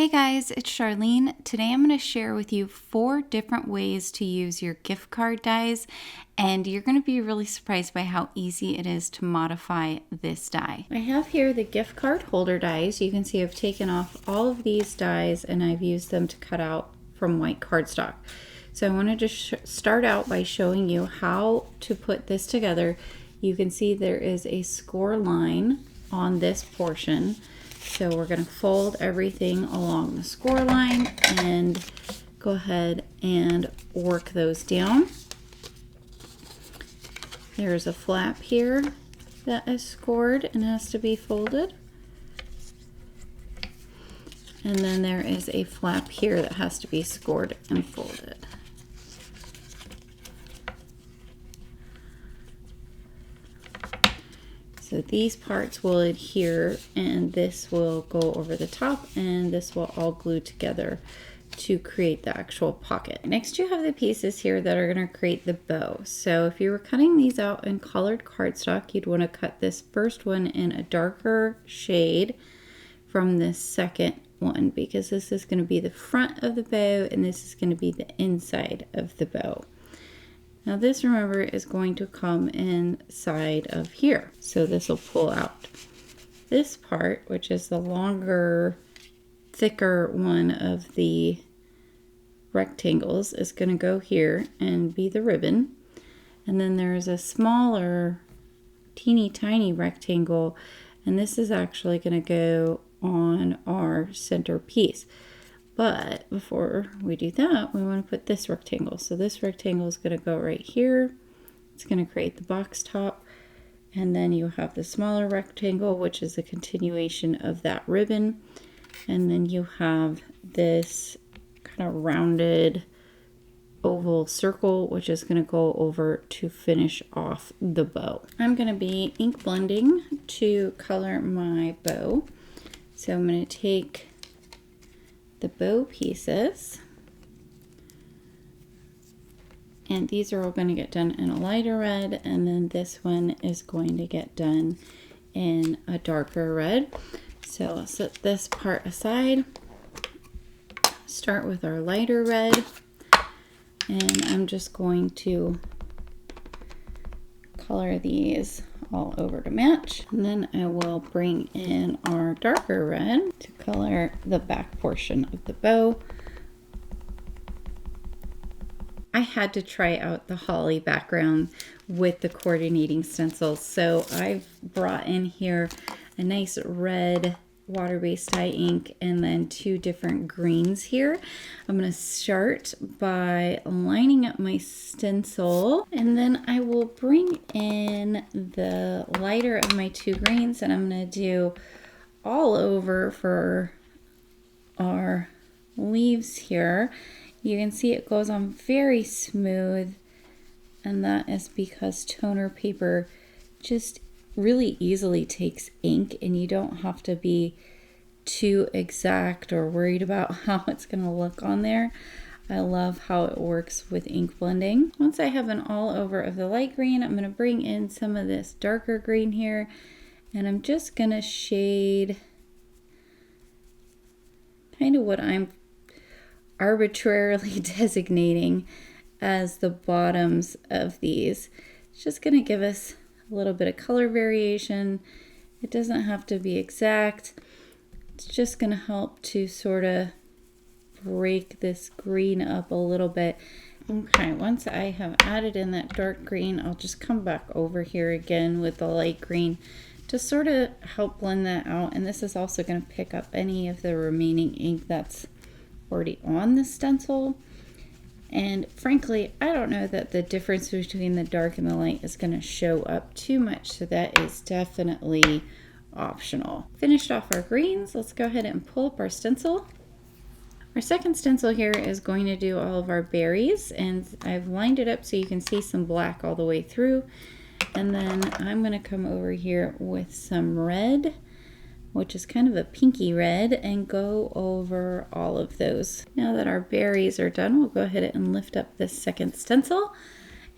Hey guys, it's Charlene. Today I'm going to share with you 4 different ways to use your gift card dies, and you're going to be really surprised by how easy it is to modify this die. I have here the gift card holder dies. You can see I've taken off all of these dies and I've used them to cut out from white cardstock. So I wanted to start out by showing you how to put this together. You can see there is a score line on this portion. So we're going to fold everything along the score line and go ahead and work those down. There's a flap here that is scored and has to be folded. And then there is a flap here that has to be scored and folded. So these parts will adhere and this will go over the top and this will all glue together to create the actual pocket. Next you have the pieces here that are going to create the bow. So if you were cutting these out in colored cardstock, you'd want to cut this first one in a darker shade from this second one because this is going to be the front of the bow and this is going to be the inside of the bow. Now this, remember, is going to come inside of here. So this will pull out. This part, which is the longer, thicker one of the rectangles, is going to go here and be the ribbon. And then there's a smaller, teeny tiny rectangle, and this is actually going to go on our center piece. But before we do that, we want to put this rectangle. So this rectangle is going to go right here. It's going to create the box top. And then you have the smaller rectangle, which is a continuation of that ribbon. And then you have this kind of rounded oval circle, which is going to go over to finish off the bow. I'm going to be ink blending to color my bow. So I'm going to take the bow pieces, and these are all going to get done in a lighter red, and then this one is going to get done in a darker red. So I'll set this part aside, start with our lighter red, and I'm just going to color these all over to match. And then I will bring in our darker red to color the back portion of the bow. I had to try out the holly background with the coordinating stencils. So I've brought in here a nice red water-based dye ink and then 2 different greens here. I'm going to start by lining up my stencil, and then I will bring in the lighter of my 2 greens, and I'm going to do all over for our leaves here. You can see it goes on very smooth, and that is because toner paper just really easily takes ink and you don't have to be too exact or worried about how it's going to look on there. I love how it works with ink blending. Once I have an all over of the light green, I'm going to bring in some of this darker green here, and I'm just going to shade kind of what I'm arbitrarily designating as the bottoms of these. It's just going to give us a little bit of color variation. It doesn't have to be exact. It's just going to help to sort of break this green up a little bit. Okay, once I have added in that dark green, I'll just come back over here again with the light green to sort of help blend that out. And this is also going to pick up any of the remaining ink that's already on the stencil. And frankly, I don't know that the difference between the dark and the light is going to show up too much, so that is definitely optional. Finished off our greens, let's go ahead and pull up our stencil. Our second stencil here is going to do all of our berries, and I've lined it up so you can see some black all the way through. And then I'm going to come over here with some red, which is kind of a pinky red, and go over all of those. Now that our berries are done, we'll go ahead and lift up this second stencil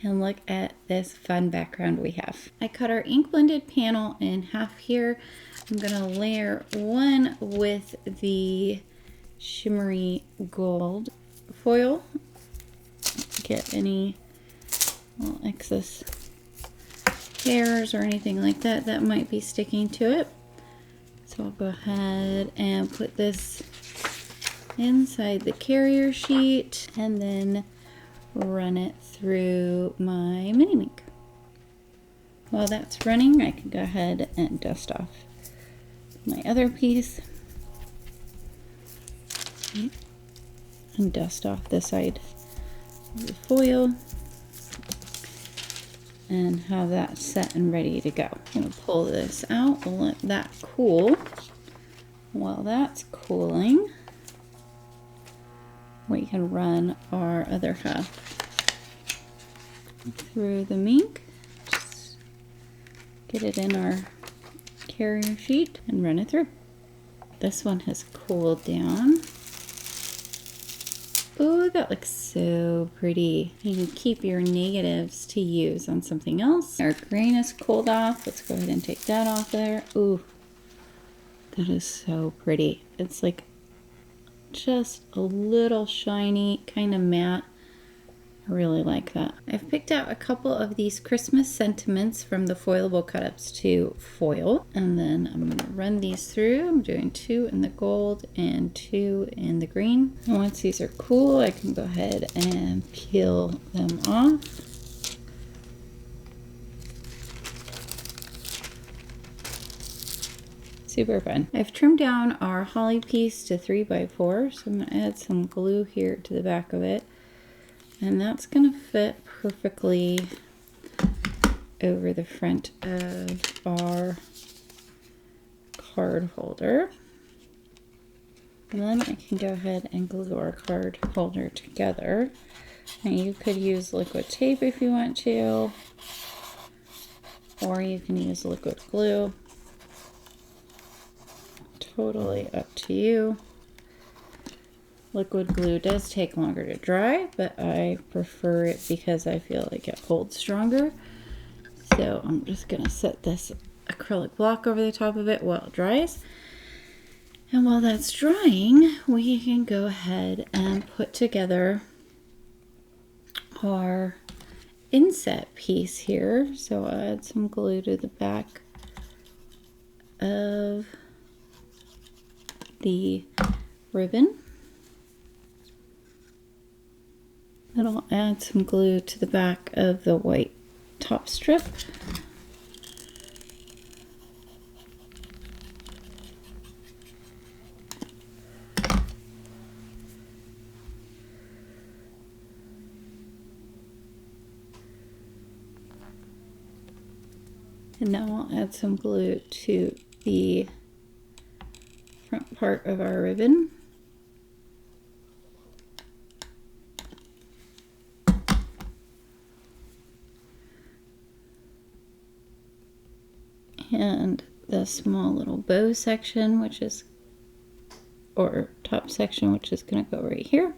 and look at this fun background we have. I cut our ink blended panel in half here. I'm gonna layer one with the shimmery gold foil. Get any excess hairs or anything like that that might be sticking to it. So I'll go ahead and put this inside the carrier sheet and then run it through my mini ink. While that's running, I can go ahead and dust off my other piece and dust off the side of the foil and have that set and ready to go. I'm going to pull this out. We'll let that cool. While that's cooling, we can run our other half through the ink. Just get it in our carrier sheet and run it through. This one has cooled down. Oh, that looks so pretty. You can keep your negatives to use on something else. Our green is cooled off. Let's go ahead and take that off there. Ooh, that is so pretty. It's like just a little shiny, kind of matte. I really like that. I've picked out a couple of these Christmas sentiments from the foilable cut-ups to foil, and then I'm going to run these through. I'm doing 2 in the gold and 2 in the green. And once these are cool, I can go ahead and peel them off. Super fun. I've trimmed down our holly piece to 3x4, so I'm going to add some glue here to the back of it. And that's going to fit perfectly over the front of our card holder. And then I can go ahead and glue our card holder together. And you could use liquid tape if you want to, or you can use liquid glue. Totally up to you. Liquid glue does take longer to dry, but I prefer it because I feel like it holds stronger. So I'm just going to set this acrylic block over the top of it while it dries. And while that's drying, we can go ahead and put together our inset piece here. So I'll add some glue to the back of the ribbon. And I'll add some glue to the back of the white top strip. And now I'll add some glue to the front part of our ribbon. And the small little bow section, which is, or top section, which is going to go right here.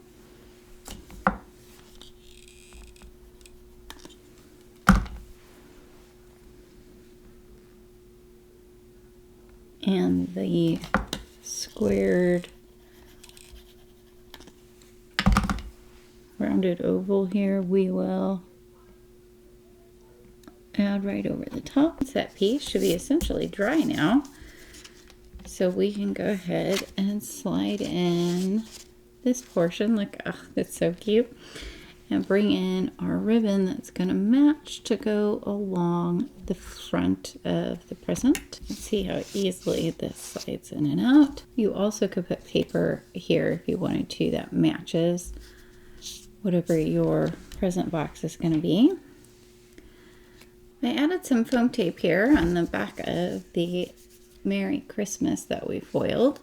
And the squared rounded oval here, we will add right over the top. That piece should be essentially dry now, so we can go ahead and slide in this portion. Look, oh, that's so cute. And bring in our ribbon that's going to match to go along the front of the present. Let's see how easily this slides in and out. You also could put paper here if you wanted to that matches whatever your present box is going to be. I added some foam tape here on the back of the Merry Christmas that we foiled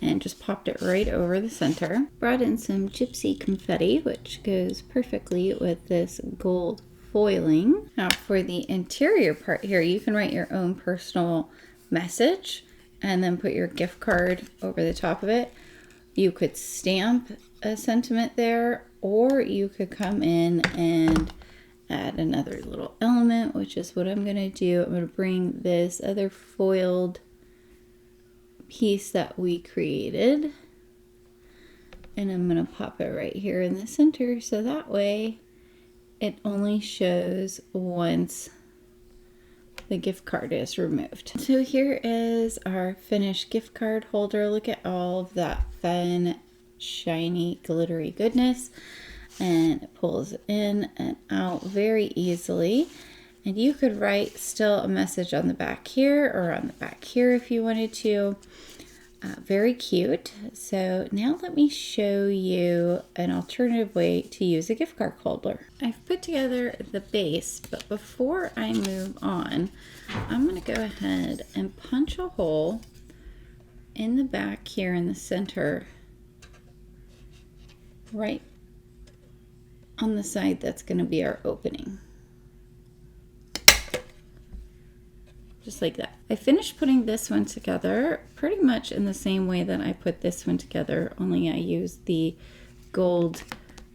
and just popped it right over the center. Brought in some Gypsy Confetti, which goes perfectly with this gold foiling. Now for the interior part here, you can write your own personal message and then put your gift card over the top of it. You could stamp a sentiment there, or you could come in and add another little element, which is what I'm going to do. I'm going to bring this other foiled piece that we created And I'm going to pop it right here in the center, so that way it only shows once the gift card is removed. So here is our finished gift card holder. Look at all of that fun, shiny, glittery goodness. And it pulls in and out very easily. And you could write still a message on the back here or on the back here if you wanted to. Very cute. So now let me show you an alternative way to use a gift card holder. I've put together the base, but before I move on, I'm going to go ahead and punch a hole in the back here in the center, right on the side that's going to be our opening. Just like that. I finished putting this one together pretty much in the same way that I put this one together, only I used the gold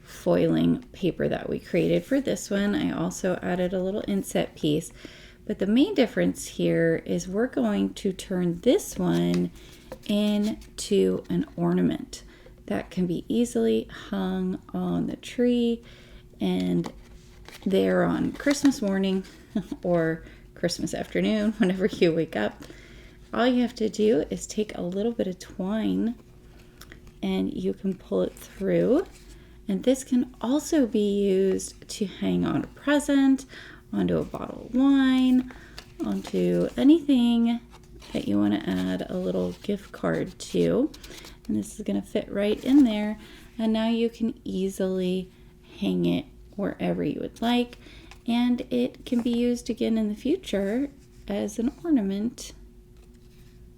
foiling paper that we created for this one. I also added a little inset piece, but the main difference here is we're going to turn this one into an ornament that can be easily hung on the tree and there on Christmas morning or Christmas afternoon, whenever you wake up. All you have to do is take a little bit of twine and you can pull it through. And this can also be used to hang on a present, onto a bottle of wine, onto anything that you want to add a little gift card to. And this is going to fit right in there. And now you can easily hang it wherever you would like. And it can be used again in the future as an ornament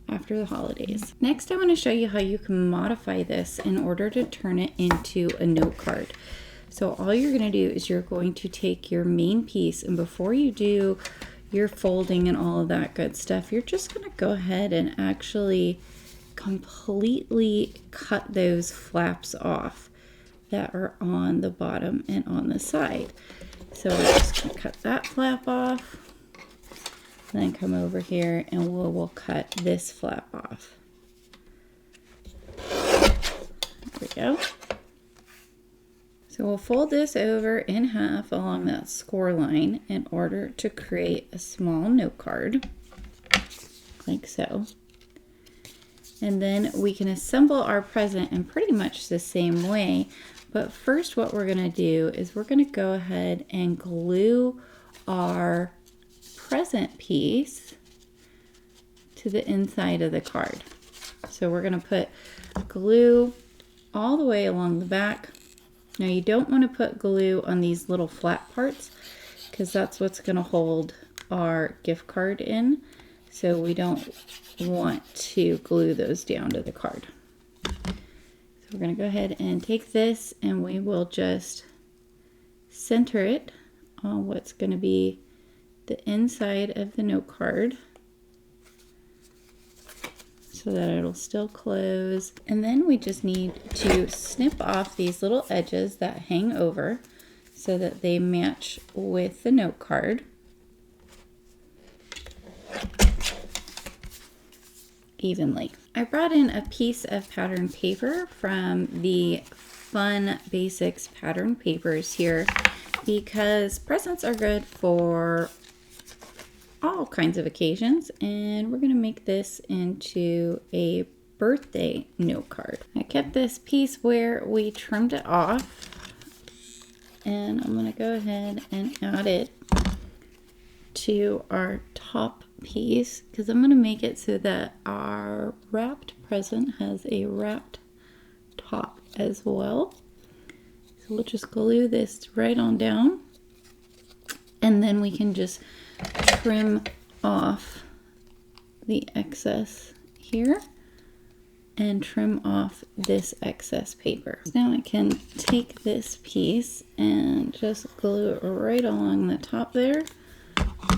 after the holidays. Next, I want to show you how you can modify this in order to turn it into a note card. So all you're going to do is you're going to take your main piece, and before you do your folding and all of that good stuff, you're just going to go ahead and actually completely cut those flaps off that are on the bottom and on the side. So we're just going to cut that flap off, and then come over here and we'll cut this flap off. There we go. So we'll fold this over in half along that score line in order to create a small note card, like so. And then we can assemble our present in pretty much the same way. But first what we're going to do is we're going to go ahead and glue our present piece to the inside of the card. So we're going to put glue all the way along the back. Now you don't want to put glue on these little flat parts because that's what's going to hold our gift card in. So we don't want to glue those down to the card. So we're going to go ahead and take this and we will just center it on what's going to be the inside of the note card so that it'll still close. And then we just need to snip off these little edges that hang over so that they match with the note card. Evenly. I brought in a piece of pattern paper from the Fun Basics pattern papers here because presents are good for all kinds of occasions, and we're going to make this into a birthday note card. I kept this piece where we trimmed it off, and I'm going to go ahead and add it to our top piece because I'm going to make it so that our wrapped present has a wrapped top as well. So we'll just glue this right on down, and then we can just trim off the excess here and trim off this excess paper. Now I can take this piece and just glue it right along the top there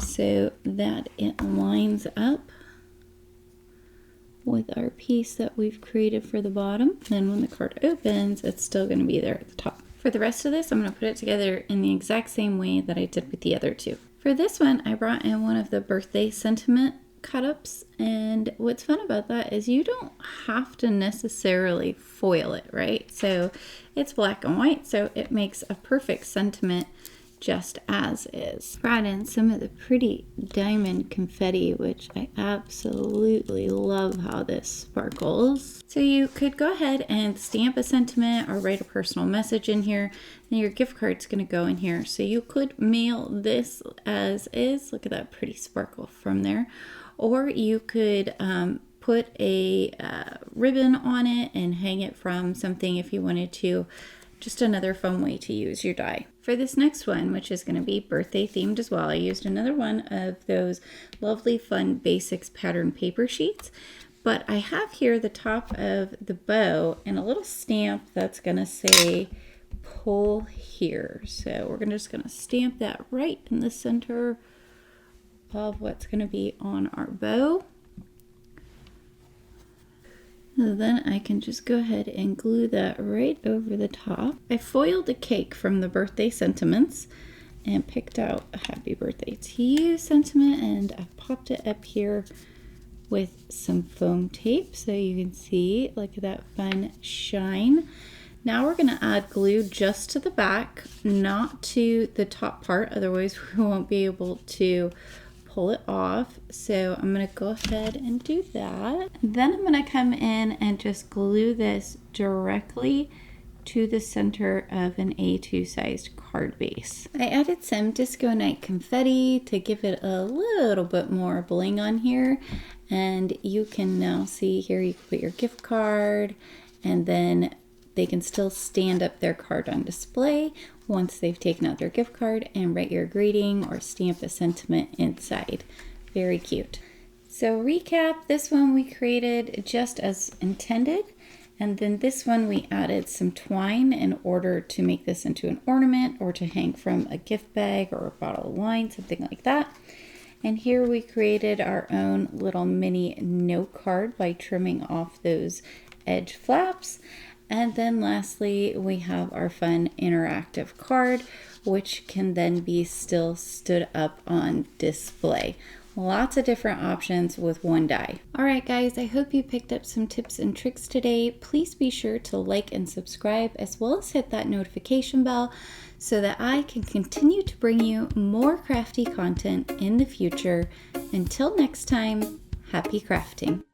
so that it lines up with our piece that we've created for the bottom. Then when the card opens, it's still going to be there at the top. For the rest of this, I'm going to put it together in the exact same way that I did with the other two. For this one, I brought in one of the birthday sentiment cut ups, and what's fun about that is you don't have to necessarily foil it, right? So it's black and white, so it makes a perfect sentiment just as is. Brought in some of the pretty diamond confetti, which I absolutely love how this sparkles. So you could go ahead and stamp a sentiment or write a personal message in here. Then your gift card's gonna go in here. So you could mail this as is. Look at that pretty sparkle from there. Or you could put a ribbon on it and hang it from something if you wanted to. Just another fun way to use your die. For this next one, which is going to be birthday themed as well, I used another one of those lovely fun basics pattern paper sheets. But I have here the top of the bow and a little stamp that's going to say pull here. So we're just going to stamp that right in the center of what's going to be on our bow. And then I can just go ahead and glue that right over the top. I foiled a cake from the birthday sentiments and picked out a happy birthday to you sentiment, and I popped it up here with some foam tape so you can see, look at that fun shine. Now we're going to add glue just to the back, not to the top part, otherwise we won't be able to pull it off. So I'm going to go ahead and do that. Then I'm going to come in and just glue this directly to the center of an A2 sized card base. I added some Disco Night confetti to give it a little bit more bling on here, and you can now see here you can put your gift card, and then they can still stand up their card on display once they've taken out their gift card and write your greeting or stamp a sentiment inside. Very cute. So recap, this one we created just as intended, and then this one we added some twine in order to make this into an ornament or to hang from a gift bag or a bottle of wine, something like that. And here we created our own little mini note card by trimming off those edge flaps. And then lastly, we have our fun interactive card, which can then be still stood up on display. Lots of different options with one die. All right, guys, I hope you picked up some tips and tricks today. Please be sure to like and subscribe, as well as hit that notification bell so that I can continue to bring you more crafty content in the future. Until next time, happy crafting.